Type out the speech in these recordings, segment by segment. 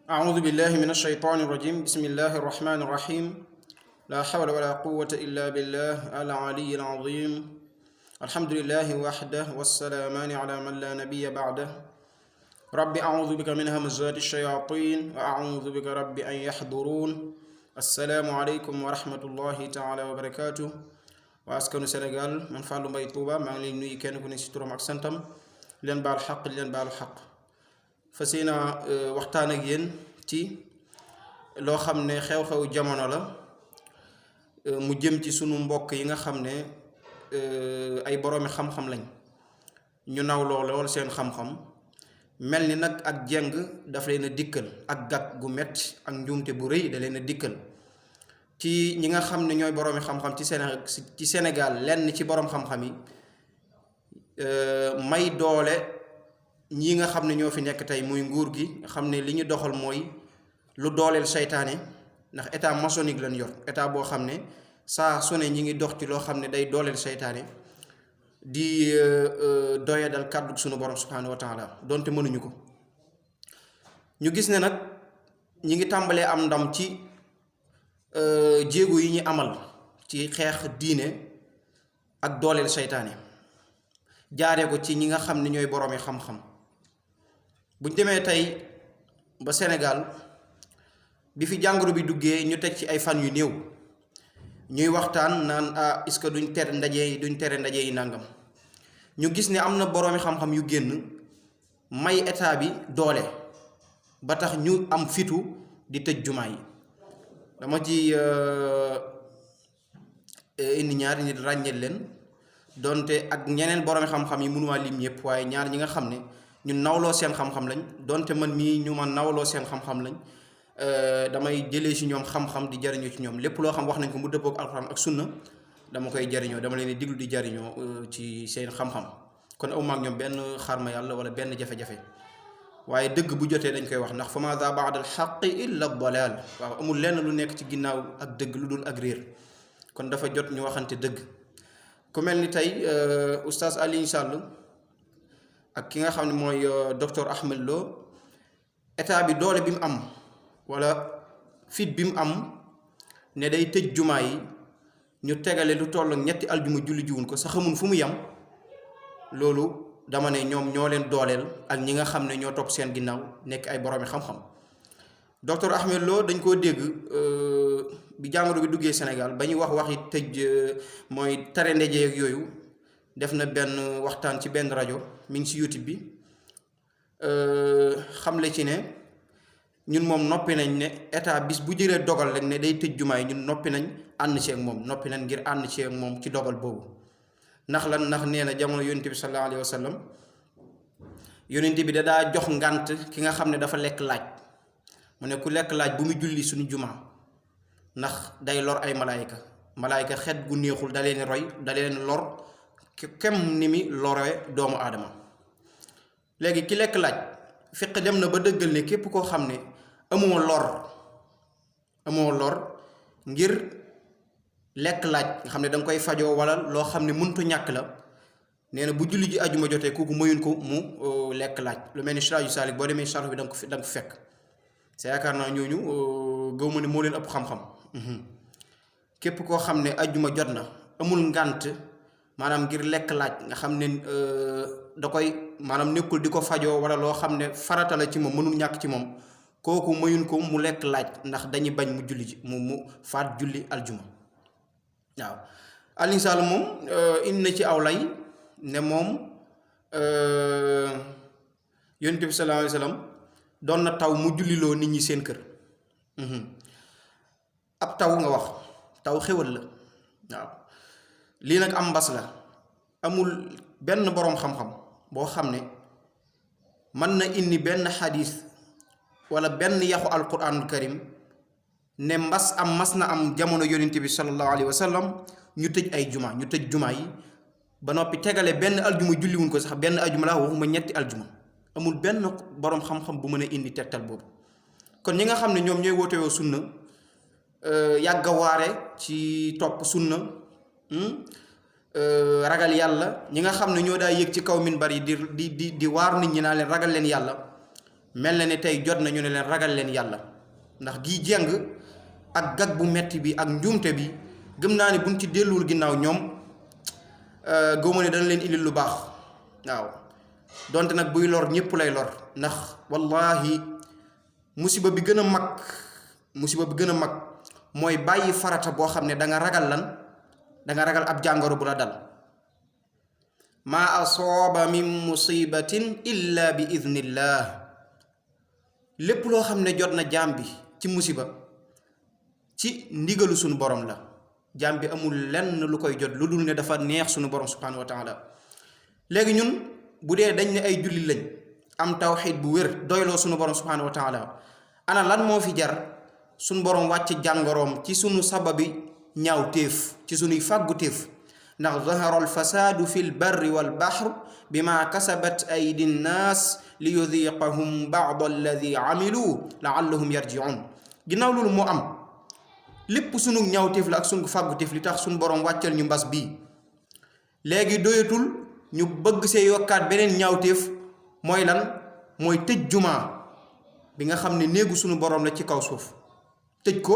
أعوذ بالله من الشيطان الرجيم بسم الله الرحمن الرحيم لا حول ولا قوة إلا بالله العلي العظيم الحمد لله وحده والسلامان على من لا نبي بعده رب أعوذ بك من همزات الشياطين وأعوذ بك رب أن يحضرون السلام عليكم ورحمة الله تعالى وبركاته وأسكن Sénégal man Fallou Mbaye Touba maa ngi leen nuyu kenn ku ne ci turam ak santam leen baal xaq leen baalu xaq fas yéene waxtaan ak yéen ci loo xam ne xew-xew jamono la mu jëm ci sunu mbokk yi nga xam ne ay boroomi xam-xam lañ ñu nawloo lool seen xam-xam mel ni nag ak jeng daf leen a dikkal ak gàkk gu metti ak njuumte bu rëy da leen a dikkal ci ñi nga xam ne ñooy boroomi xam-xam ci Sénégal lenn ci boroom xam-xam yi may doole ñi nga xam ne ñoo fi nekk tey muy nguur gi nga xam ne li ñu doxal mooy lu dooleel seytaane ndax état maçonnique lañ yor état boo xam ne saa su ne ñi ngi dox ci loo xam ne day dooleel seytaane di doyadal kàddu sunu borom subhanahu wa taala donte mënuñu ko ñu gis ne nag ñi ngi tàmbalee am ndam ci jéego yi ñu amal ci xeex diine ak dooleel seytaane jaaree ko ci ñi nga xam ne ñooy boroomi xam-xam buñ demee tey ba Sénégal bi fi jàngoro bi duggee ñu teg ci ay fan yu néew ñuy waxtaan naan est-ce que duñ tere ndaje yi nangam ñu gis ne am na boroomi xam-xam yu génn may état bi doole ba tax ñu am fitu di tëj jumaa yi dama ci indi ñaari nit ràññeel leen donte ak ñeneen boroomi xam-xam yi mënumaa lim ñëpp waaye ñaar ñi nga xam ne ñu nawloo seen xam-xam lañ donte man mii ñu ma nawloo seen xam-xam lañ damay jëlee ci ñoom xam-xam di jariñoo ci ñoom lépp loo xam wax nañ ko mu dëppook alxuraan ak sunna dama koy jariñoo dama leen di diglu di jariñoo ci seen xam-xam kon awma ak ñoom benn xarma yàlla wala benn jafe-jafe waaye dëgg bu jotee dañ koy wax ndax fa ma za baada al xaqi illa dalal waaw amul lenn lu nekk ci ginnaaw ak dëgg lu dul ak réer kon dafa jot ñu waxante dëgg ku mel ni tey oustaz Alioune Sall ak ki nga xam ne mooy docteur Ahmed Lo état bi doole bi mu am wala fit bi mu am ne day tëj jumaa yi ñu tegale lu toll ak ñetti aljuma julli jiwuñ ko sa xamun fu mu yam loolu dama ne ñoom ñoo leen dooleel ak ñi nga xam ne ñoo topp seen ginnaaw nekk ay boroomi xam-xam docteur Ahmed Lo dañ koo dégg bi jàngoro bi duggee Sénégal ba ñuy waxi tëj mooy tere ndaje ak yooyu def na benn waxtaan ci benn rajo mi ngi ci YouTube bi xamle ci ne ñun moom noppi nañ ne état bis bu jëlee dogal rek ne day tëj jumaa yi ñun noppi nañ ànd ci ak moom noppi nañ ngir ànd ci ak moom ci dogal boobu ndax lan ndax nee na jamono yonent bi sallallahu alayhi wa sallam yonent bi da daa jox ngànt ki nga xam ne dafa lekk laaj mu ne ku lekk laaj bu mu julli suñu jumaa ndax day lor ay malaayika xet gu neexul da leen roy da leen lor kem ni mi loree doomu aadama léegi ki lekk laaj fiq dem na ba dëggal ne képp koo xam ne amoo lor ngir lekk laaj nga xam ne danga koy fajoo wala loo xam ne mënut a ñàkk la nee na bu julli ji ajuma jotee kooku mayuñ ko mu lekk laaj lu mel ni Siraaju Saalik boo demee sarf bi da nga ko fekk c'est yaakaar naa ñooñu gëw ma ne moo leen ëpp xam-xam képp koo xam ne ajuma jot na amul ngànt maanaam ngir lekk laaj nga xam ne da koy maanaam nekkul di ko fajoo wala loo xam ne farata la ci moom mënul ñàkk ci moom kooku mayuñ ko mu lekk laaj ndax dañuy bañ mu julli ji mu faat julli aljuma waaw Alioune Sall moom indi na ci aw lay ne moom yonent bi sallallahu alayhi wa sallam doon na taw mu julliloo nit ñi seen kër ab taw nga wax taw xéwal la waaw lii nag am mbas la amul benn boroom xam-xam boo xam ne mën na indi benn xadis wala benn yaxu alquranul karim ne mas na am jamono yonent bi sallallahu alayhi wa sallam ñu tëj ay juma ñu tëj juma yi ba noppi tegale benn aljuma julliwuñ ko sax benn aljuma la waxuma ñetti aljuma amul benn boroom xam-xam bu mën a indi tegtal boobu kon ñi nga xam ne ñoom ñooy wootewoo sunna yàgg a waare ci topp sunna ragal yàlla ñi nga xam ne ñoo daa yëg ci kaw minbar yi di waar nit ñi naa leen ragal leen yàlla mel na ne tey jot na ñu ne leen ragal leen yàlla ndax gii jeng ak gag bu metti bi ak njuumte bi gëm naa ne buñ ci delluwul ginnaaw ñoom gëwma ne dana leen indil lu baax waaw donte nag buy lor ñëpp lay lor ndax wallahi musiba bi gën a mag mooy bàyyi farata boo xam ne da nga ragal ab jàngoro bu la dal maa asooba min musibatin illa bi idnillah lépp loo xam ne jot na jaam bi ci musiba ci ndigalu sunu borom la jaam bi amul lenn lu koy jot lu dul ne dafa neex sunu borom subhanahu wa taala léegi ñun bu dee dañ ne ay julli lañ am tawxiid bu wér doyloo sunu borom subhanahu wa taala ana lan moo fi jar sunu borom wàcc jàngoroom ci sunu sababi ñaaw téef ci sunuy fàggu téef ndax zahara alfasaadu fi lbarri walbahr bima kasabat aydi nnaas li yudiqahum ba'da alladi amilu laallahum yarjiun ginnaaw loolu moo am lépp sunu ñaawteef la ak sunu fàgguteef li tax sunu borom wàccal ñu mbas bii léegi doyatul ñu bëgg see yokkaat beneen ñaawteef mooy lan mooy tëj jumaa bi nga xam ne néegu sunu borom la ci kaw suuf tëj ko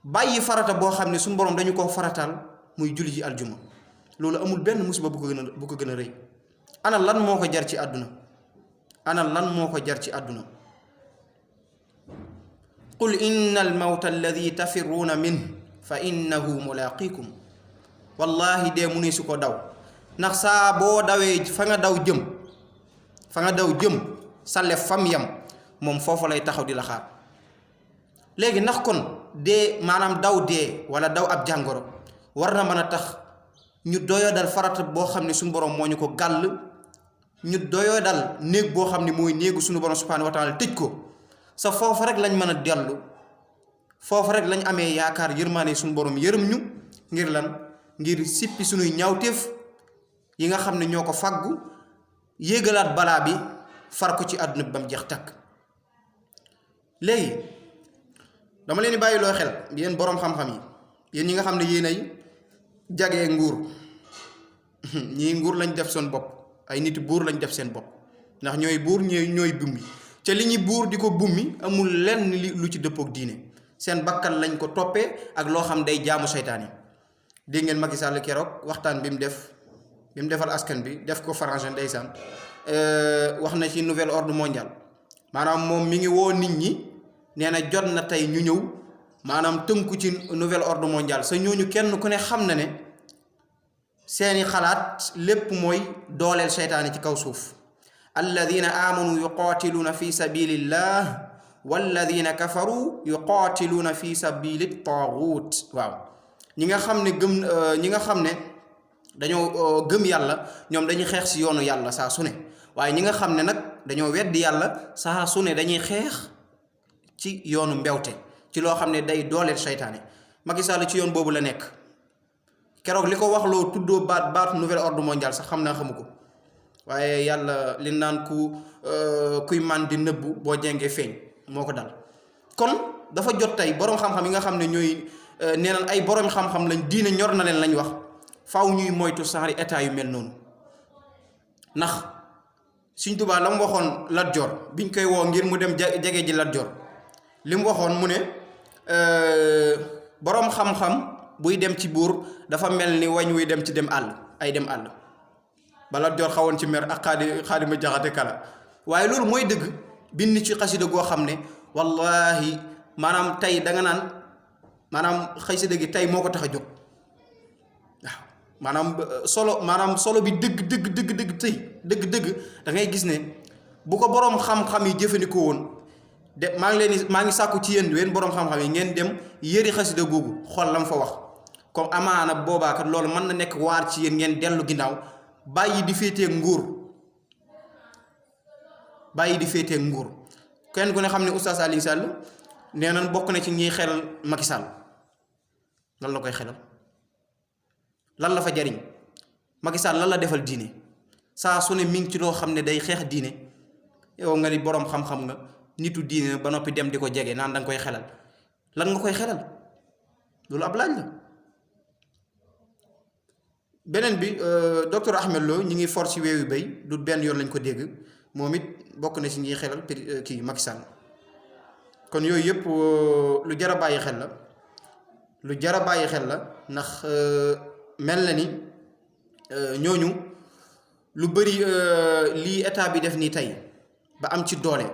bàyyi farata boo xam ne sunu borom dañu ko farataal muy julli ji aljuma loolu amul benn musiba bu ko gën a rëy ana lan moo ko jar ci àdduna qul inna almawta alladi tafirruuna min fa innahu mulaqikum wallahi dee mu ne su ko daw ndax saa boo dawee fa nga daw jëm sale fam yam moom foofu lay taxaw di la xaar léegi ndax kon dee maanaam daw dee wala daw ab jàngoro war na mën a tax ñu doyoo dal farata boo xam ne suñu borom moo ñu ko gàll ñu doyoo dal néeg boo xam ne mooy néegu suñu borom subhanahu wa taala tëj ko sa foofu rek lañ mën a dellu foofu rek lañ amee yaakaar yërmaane suñu borom yërëm ñu ngir lan ngir sippi suñuy ñaawteef yi nga xam ne ñoo ko fàggu yéegalaat balaa bi far ko ci àdduna bi ba mu jeex takk léegi dama leen di bàyyi loo xel yéen boroom xam-xam yi yéen ñi nga xam ne yéen ay jagee nguur ñii nguur lañ def seen bopp ay nit buur lañ def seen bopp ndax ñooy buur ñooy bummi ca li ñuy buur di ko bummi amul lenn lu ci dëppook diine seen bakkan lañ ko toppee ak loo xam day jaamu seytaane dégg ngeen Macky Sall keroog waxtaan bi mu defal askan bi def ko français ndeysaan wax na ci nouvel ordre mondial maanaam moom mi ngi woo nit ñi nee na jot na tey ñu ñëw maanaam tënku ci nouvel ordre mondial sa ñooñu kenn ku ne xam na ne seeni xalaat lépp mooy dooleel seytaane ci kaw suuf alladina amanu yuqatiluuna fi sabilillah walladina kafaru yuqatiluuna fi sabili taagut waaw ñi nga xam ne dañoo gëm yàlla ñoom dañuy xeex si yoonu yàlla saa su ne waaye ñi nga xam ne nag dañoo weddi yàlla saa su ne dañuy xeex ci yoonu mbewte ci loo xam ne day dooleel seytaane Macky Sall ci yoon boobu la nekk keroog li ko wax loo tuddoo baatu nouvel ordre mondial sax xam naa xamu ko waaye yàlla li naan kuy man di nëbbu boo jengee feeñ moo ko dal kon dafa jot tey boroom xam-xam yi nga xam ne ñooy nee naan ay boroom xam-xam lañ diine ñor na leen lañ wax faaw ñuy moytu saxari état yu mel noonu ndax Sëñ Tuubaa la mu waxoon Lat Joor biñ koy woo ngir mu dem jege ji Lat Joor li mu waxoon mu ne boroom xam-xam buy dem ci buur dafa mel ni wañ wuy dem ci dem àll ba Lat Joor xawoon ci mer ak Xaadima Jaxate Kala waaye loolu mooy dëgg bind ci xasida goo xam ne wallahi maanaam tey da nga naan maanaam xasida gi tey moo ko tax a jóg waaw maanaam solo bi dëgg tey dëgg da ngay gis ne bu ko boroom xam-xam yi jëfandikoo woon de maa ngi sàkku ci yéen boroom xam-xam yi ngeen dem yëri xasida googu xool la mu fa wax comme amaana boobaakat loolu mën na nekk waar ci yéen ngeen dellu ginnaaw bàyyi di féetee nguur kenn ku ne xam ne oustaz Alioune Sall nee nañ bokk na ci ñiy xelal Macky Sall lan la koy xelal lan la fa jariñ Macky Sall lan la defal diine saa su ne mi ngi ci loo xam ne day xeex diine yow nga ni boroom xam-xam nga nitu diine ba noppi dem di ko jege naan danga koy xelal lan nga koy xelal loolu ab laaj la. beneen bi docteur Ahmed Lo ñi ngi for ci weewu béy du benn yoon lañ ko dégg moom it bokk na ci ñiy xelal kii Macky Sall kon yooyu yëpp lu jar a bàyyi xel la lu jar a bàyyi xel la ndax mel na ni ñooñu lu bëri lii état bi def nii tey ba am ci doole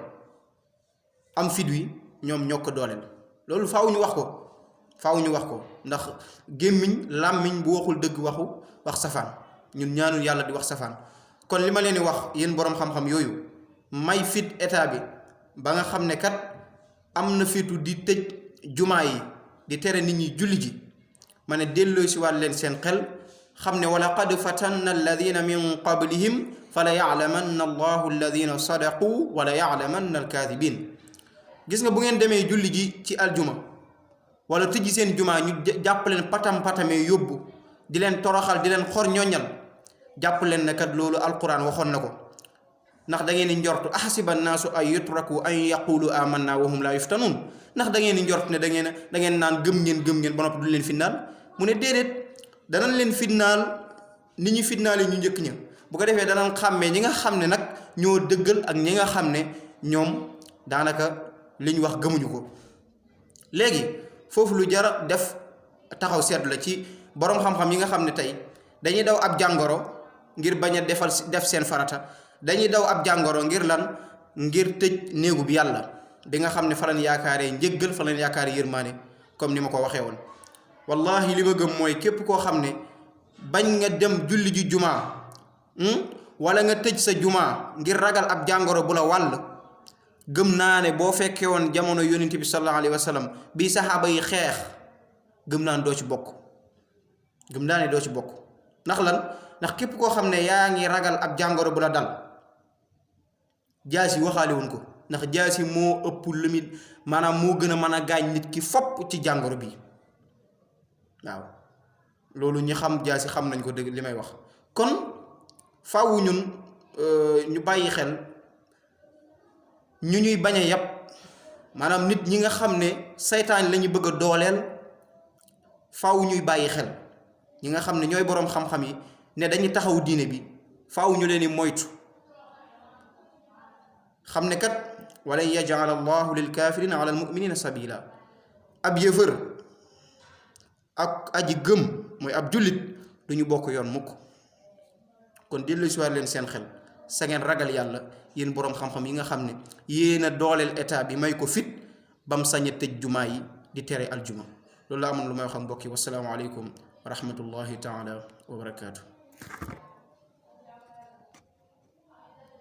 am fit wi ñoom ñoo ko dooleel loolu faaw ñu wax ko ndax gémmiñ làmmiñ bu waxul dëgg wax safaan ñun ñaanul yàlla di wax safaan kon li ma leen di wax yéen boroom xam-xam yooyu may fit état bi ba nga xam ne kat am na fitu di tëj jumaa yi di tere nit ñi julli ji ma ne delloo si waat leen seen xel xam ne wala qad fatanna alladina min qablihim fala yaalamanna allahu alladina sadaqu wala yaalamanna alkaadibin gis nga bu ngeen demee julli ji ci aljuma wala tëjji seen jumaa ñu jàpp leen patamee yóbbu di leen toroxal di leen xor ñoññal jàpp leen ne kat loolu alquran waxoon na ko ndax da ngeen di njortu ahasiba naasu ay yutraku an yaqulu amanna wa hum la yuftanun ndax da ngeen di njort ne da ngeen naan gëm ngeen ba noppi du leen fitnaal mu ne déedéet danañ leen fitnaal ni ñu fitnaale ñu njëkk ña bu ko defee danañ xàmmee ñi nga xam ne nag ñoo dëggal ak ñi nga xam ne ñoom daanaka li ñu wax gëmuñu ko. léegi foofu lu jar def taxaw seetlu la ci boroom xam-xam yi nga xam ne tey dañuy daw ab jàngoro ngir bañ a def seen farata dañuy daw ab jàngoro ngir lan ngir tëj néegu bi yàlla bi nga xam ne fa lañ yaakaaree njëggal fa lañ yaakaaree yërmaane comme ni ma ko waxee woon. wallahi li ma gëm mooy képp koo xam ne bañ nga dem julli ji jumaa wala nga tëj sa jumaa ngir ragal ab jàngoro bu la wàll gëm naa ne boo fekkee woon jamono yonent bi sallallahu alayhi wa sallam bii saxaaba yi xeex gëm naa ne doo ci bokk ndax lan ndax képp koo xam ne yaa ngi ragal ab jàngoro bu la dal jaasi waxaale wuñ ko ndax jaasi moo ëpp limite maanaam moo gën a mën a gaañ nit ki fopp ci jàngoro bi waaw loolu ñi xam jaasi xam nañ ko dëgg li may wax kon faaw ñun ñu bàyyi xel ñu ñuy bañ a yàpp maanaam nit ñi nga xam ne saytaan la ñu bëgg a dooleel faaw ñuy bàyyi xel ñi nga xam ne ñooy boroom xam-xam yi ne dañuy taxaw diine bi faaw ñu leen di moytu xam ne kat walan yaj'ala allahu lil kaafirina ala al muminina sabila ab yëfër ak aji gëm mooy ab jullit du ñu bokk yoon mukk kon dellu si waat leen seen xel sa ngeen ragal yàlla yéen boroom xam-xam yi nga xam ne yéen a dooleel état bi may ko fit bam sañ a tëj jumaa yi di tere aljuma loolu la amoon lu may wax ak mbokk yi wasalaamu aleykum wa rahmatullahi taala wa barakaatu.